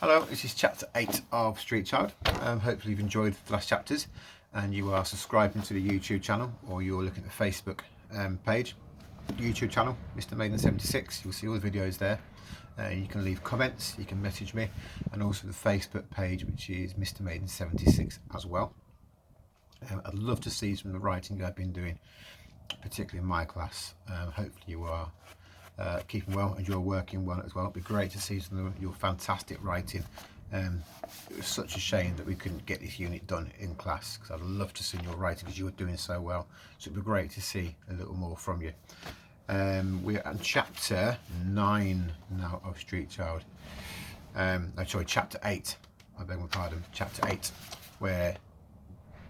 Hello, this is chapter 8 of Street Child. Hopefully you've enjoyed the last chapters and you are subscribing to the YouTube channel, or you're looking at the Facebook page. YouTube channel, Mr. Maiden76, you'll see all the videos there. You can leave comments, you can message me, and also the Facebook page, which is Mr. Maiden76 as well. I'd love to see some of the writing I've been doing, particularly in my class. Hopefully you are keeping well and you're working well as well. It'd be great to see some of your fantastic writing. It was such a shame that we couldn't get this unit done in class, because I'd love to see your writing because you were doing so well. So it'd be great to see a little more from you. We're at chapter 9 now of Street Child. Sorry, chapter 8. I beg my pardon. Chapter 8, where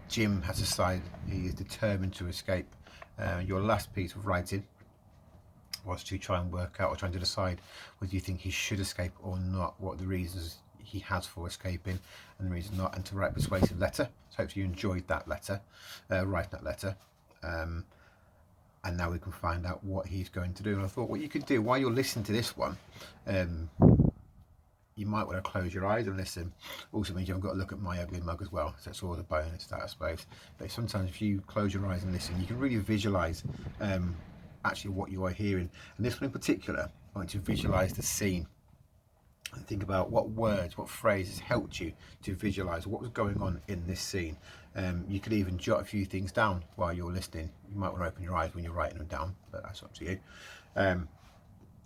Jim has decided he is determined to escape. Your last piece of writing was to try and work out, or trying to decide whether you think he should escape or not, what the reasons he has for escaping and the reason not, and to write a persuasive letter. So hopefully you enjoyed that letter, writing that letter. And now we can find out what he's going to do. And I thought what you could do while you're listening to this one, you might want to close your eyes and listen. Also means you haven't got to look at my ugly mug as well, so it's all the bonus, that I suppose. But sometimes if you close your eyes and listen, you can really visualize actually what you are hearing. And this one in particular, I want you to visualize the scene and think about what words, what phrases helped you to visualize what was going on in this scene. You could even jot a few things down while you're listening. You might want to open your eyes when you're writing them down, but that's up to you. And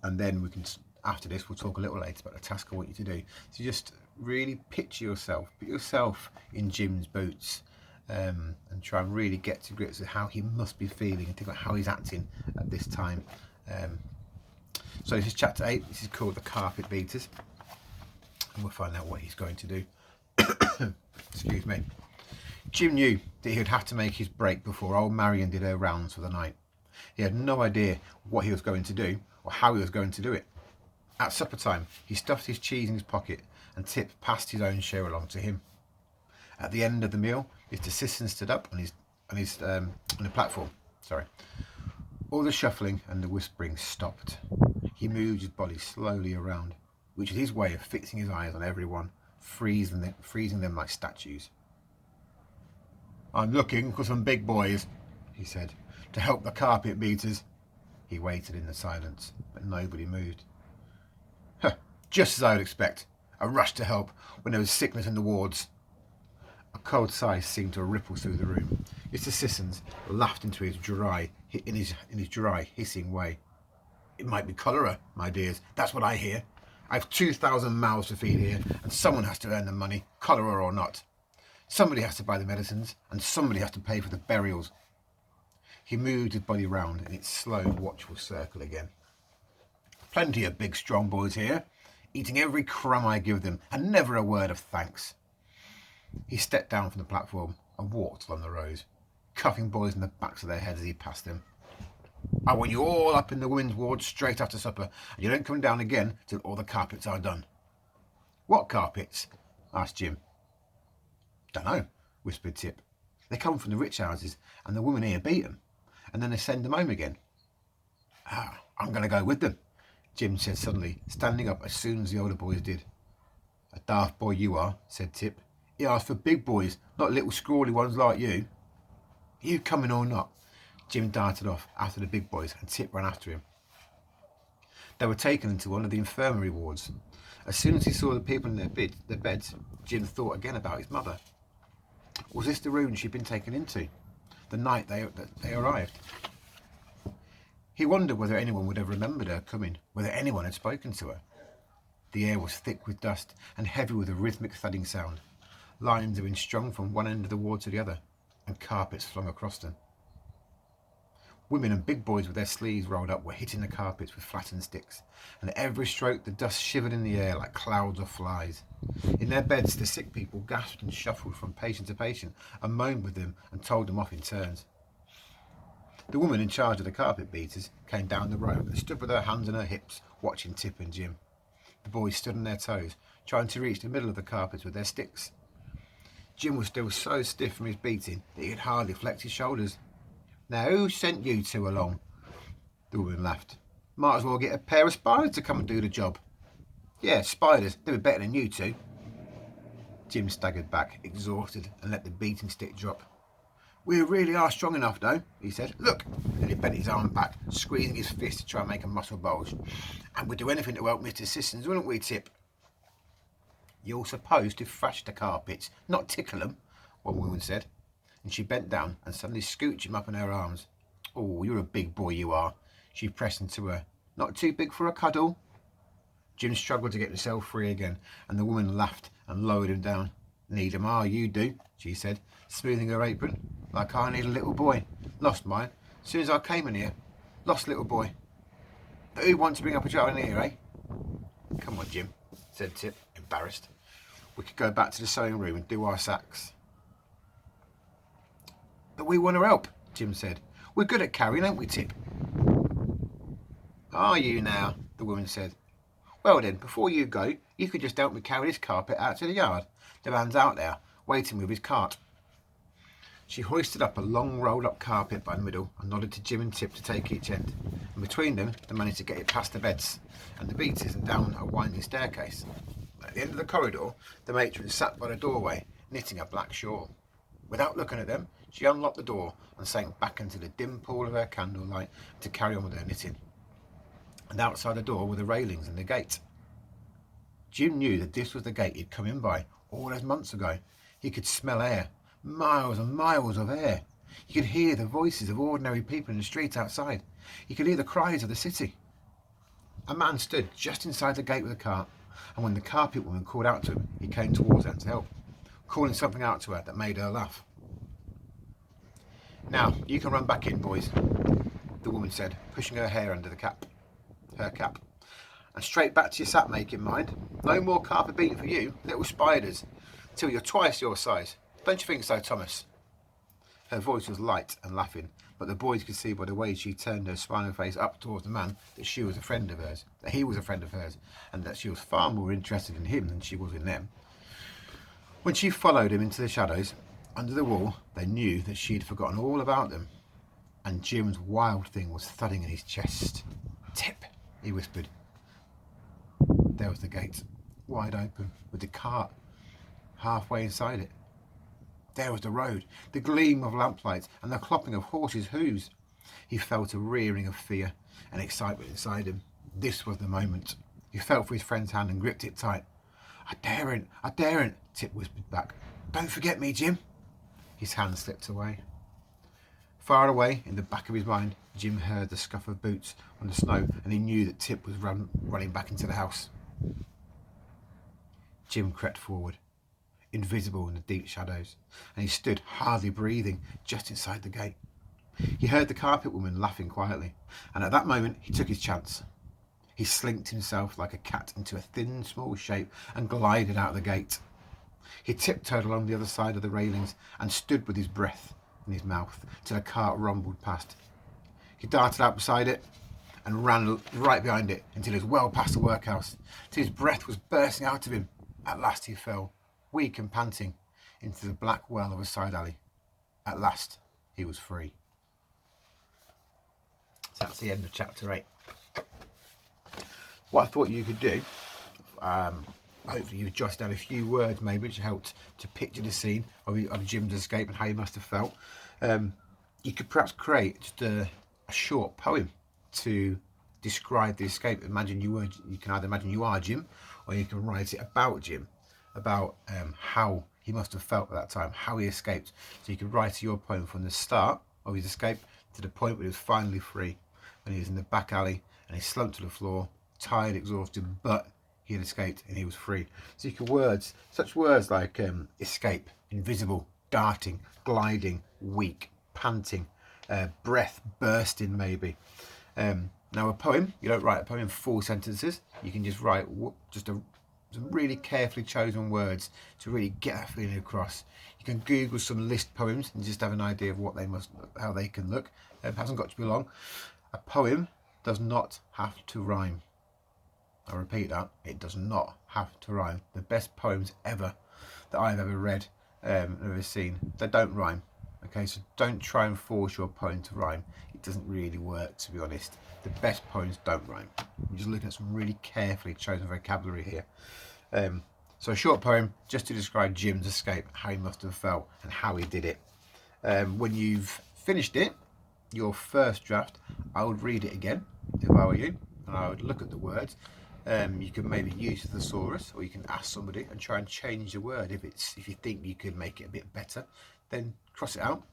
then we can, after this, we'll talk a little later about the task I want you to do. So just really picture yourself, put yourself in Jim's boots, and try and really get to grips with how he must be feeling and think about how he's acting at this time. So this is chapter 8. This is called The Carpet Beaters, and we'll find out what he's going to do. Excuse me. Jim knew that he would have to make his break before old Marion did her rounds for the night. He had no idea what he was going to do or how he was going to do it. At supper time, he stuffed his cheese in his pocket and Tip passed his own share along to him. At the end of the meal, Mr. Sisson stood up on the platform. All the shuffling and the whispering stopped. He moved his body slowly around, which was his way of fixing his eyes on everyone, freezing them like statues. "I'm looking for some big boys," he said, "to help the carpet beaters." He waited in the silence, but nobody moved. Just as I would expect. A rush to help when there was sickness in the wards. A cold sigh seemed to ripple through the room. Mr. Sissons laughed in his dry, hissing way. "It might be cholera, my dears. That's what I hear. I've 2,000 mouths to feed here, and someone has to earn the money, cholera or not. Somebody has to buy the medicines, and somebody has to pay for the burials." He moved his body round in its slow, watchful circle again. "Plenty of big, strong boys here, eating every crumb I give them, and never a word of thanks." He stepped down from the platform and walked along the rows, cuffing boys in the backs of their heads as he passed them. "I want you all up in the women's ward straight after supper, and you don't come down again till all the carpets are done." "What carpets?" asked Jim. "Dunno," whispered Tip. "They come from the rich houses, and the women here beat them, and then they send them home again." "I'm going to go with them," Jim said suddenly, standing up as soon as the older boys did. "A daft boy you are," said Tip. "He asked for big boys, not little scrawly ones like you." "Are you coming or not?" Jim darted off after the big boys, and Tip ran after him. They were taken into one of the infirmary wards. As soon as he saw the people in their beds, Jim thought again about his mother. Was this the room she'd been taken into, the night they arrived? He wondered whether anyone would have remembered her coming, whether anyone had spoken to her. The air was thick with dust and heavy with a rhythmic thudding sound. Lines had been strung from one end of the ward to the other, and carpets flung across them. Women and big boys with their sleeves rolled up were hitting the carpets with flattened sticks, and at every stroke the dust shivered in the air like clouds of flies. In their beds the sick people gasped and shuffled from patient to patient and moaned with them and told them off in turns. The woman in charge of the carpet beaters came down the row and stood with her hands on her hips, watching Tip and Jim. The boys stood on their toes, trying to reach the middle of the carpets with their sticks. Jim was still so stiff from his beating that he could hardly flex his shoulders. "Now who sent you two along?" The woman laughed. "Might as well get a pair of spiders to come and do the job." Yeah, spiders. They were better than you two. Jim staggered back, exhausted, and let the beating stick drop. We really are strong enough, though, he said. Look! And he bent his arm back, squeezing his fist to try and make a muscle bulge. And we'd do anything to help Mr. Sissons, wouldn't we, Tip? You're supposed to thrash the carpets, not tickle them, one woman said. And she bent down and suddenly scooched him up in her arms. Oh, you're a big boy, you are. She pressed into her. Not too big for a cuddle? Jim struggled to get himself free again, and the woman laughed and lowered him down. Need 'em, you do, she said, smoothing her apron. Like I need a little boy. Lost mine. Soon as I came in here. Lost little boy. But who wants to bring up a child in here, eh? Come on, Jim, said Tip, embarrassed. We could go back to the sewing room and do our sacks. But we want to help, Jim said. We're good at carrying, aren't we, Tip? Are you now? The woman said. Well then, before you go, you could just help me carry this carpet out to the yard. The man's out there, waiting with his cart. She hoisted up a long rolled-up carpet by the middle and nodded to Jim and Tip to take each end. And between them, they managed to get it past the beds and the beaters and down a winding staircase. At the end of the corridor, the matron sat by the doorway, knitting a black shawl. Without looking at them, she unlocked the door and sank back into the dim pool of her candlelight to carry on with her knitting. And outside the door were the railings and the gate. Jim knew that this was the gate he'd come in by all those months ago. He could smell air, miles and miles of air. He could hear the voices of ordinary people in the street outside. He could hear the cries of the city. A man stood just inside the gate with a cart, and when the carpet woman called out to him, he came towards her to help, calling something out to her that made her laugh. Now, you can run back in, boys, the woman said, pushing her hair under her cap. And straight back to your sack making, mind. No more carpet beating for you, little spiders, till you're twice your size. Don't you think so, Thomas? Her voice was light and laughing, but the boys could see by the way she turned her smiling face up towards the man that she was a friend of hers, that he was a friend of hers, and that she was far more interested in him than she was in them. When she followed him into the shadows, under the wall, they knew that she had forgotten all about them, and Jim's wild thing was thudding in his chest. Tip, he whispered. There was the gate, wide open, with the cart halfway inside it. There was the road, the gleam of lamplights, and the clopping of horses' hooves. He felt a rearing of fear and excitement inside him. This was the moment. He felt for his friend's hand and gripped it tight. I daren't, Tip whispered back. Don't forget me, Jim. His hand slipped away. Far away, in the back of his mind, Jim heard the scuff of boots on the snow, and he knew that Tip was running back into the house. Jim crept forward, invisible in the deep shadows, and he stood, hardly breathing, just inside the gate. He heard the carpet woman laughing quietly, and at that moment he took his chance. He slinked himself like a cat into a thin, small shape and glided out of the gate. He tiptoed along the other side of the railings and stood with his breath in his mouth till a cart rumbled past. He darted out beside it and ran right behind it until he was well past the workhouse, till his breath was bursting out of him. At last he fell, weak and panting, into the black well of a side alley. At last he was free. So that's the end of chapter 8. What I thought you could do, hopefully you've jotted down a few words maybe which helped to picture the scene of Jim's escape and how he must have felt. You could perhaps create just a short poem to describe the escape. You can either imagine you are Jim, or you can write it about Jim, about how he must have felt at that time, how he escaped. So you could write your poem from the start of his escape to the point where he was finally free, when he was in the back alley and he slumped to the floor, tired, exhausted, but he had escaped and he was free. So you could such words like escape, invisible, darting, gliding, weak, panting, breath bursting maybe. Now a poem, you don't write a poem in full sentences. You can just write some really carefully chosen words to really get that feeling across. You can Google some list poems and just have an idea of how they can look. It hasn't got to be long. A poem does not have to rhyme. I repeat that, it does not have to rhyme. The best poems ever that I've ever read, ever seen, they don't rhyme. Okay, so don't try and force your poem to rhyme. It doesn't really work, to be honest. The best poems don't rhyme. I'm just looking at some really carefully chosen vocabulary here. So a short poem just to describe Jim's escape, how he must have felt and how he did it. When you've finished it, your first draft, I would read it again if I were you, and I would look at the words. You can maybe use a thesaurus, or you can ask somebody and try and change the word. If you think you could make it a bit better, then cross it out.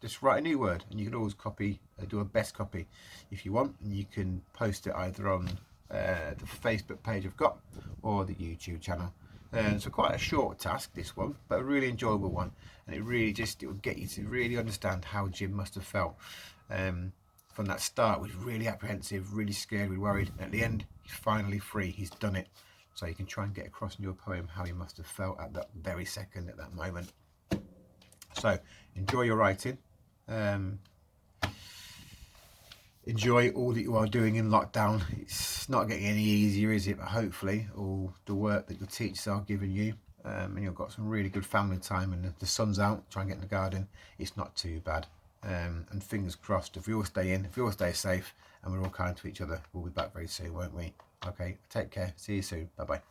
Just write a new word, and you can always do a best copy if you want, and you can post it either on the Facebook page I've got or the YouTube channel. So quite a short task, this one, but a really enjoyable one, and it will get you to really understand how Jim must have felt. From that start, was really apprehensive, really scared, really worried, and at the end, he's finally free. He's done it. So you can try and get across in your poem how he must have felt at that very second, at that moment. So enjoy your writing. Enjoy all that you are doing in lockdown. It's not getting any easier, is it? But hopefully all the work that your teachers are giving you, and you've got some really good family time, and the sun's out, try and get in the garden, it's not too bad. And fingers crossed, if we all stay in, if we all stay safe, and we're all kind to each other, we'll be back very soon, won't we? Okay, take care, see you soon, bye bye.